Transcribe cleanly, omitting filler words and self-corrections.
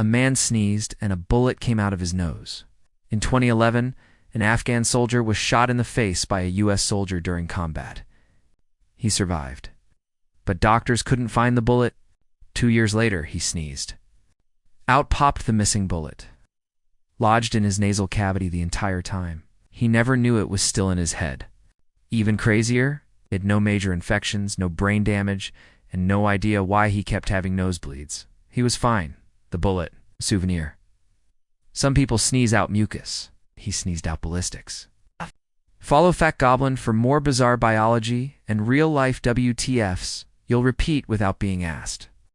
A man sneezed and a bullet came out of his nose. In 2011, an Afghan soldier was shot in the face by a U.S. soldier during combat. He survived. But doctors couldn't find the bullet. 2 years later, he sneezed. Out popped the missing bullet, lodged in his nasal cavity the entire time. He never knew it was still in his head. Even crazier, it had no major infections, no brain damage, and no idea why he kept having nosebleeds. He was fine. The bullet, souvenir. Some people sneeze out mucus. He sneezed out ballistics. Follow Fact Goblin for more bizarre biology and real-life WTFs you'll repeat without being asked.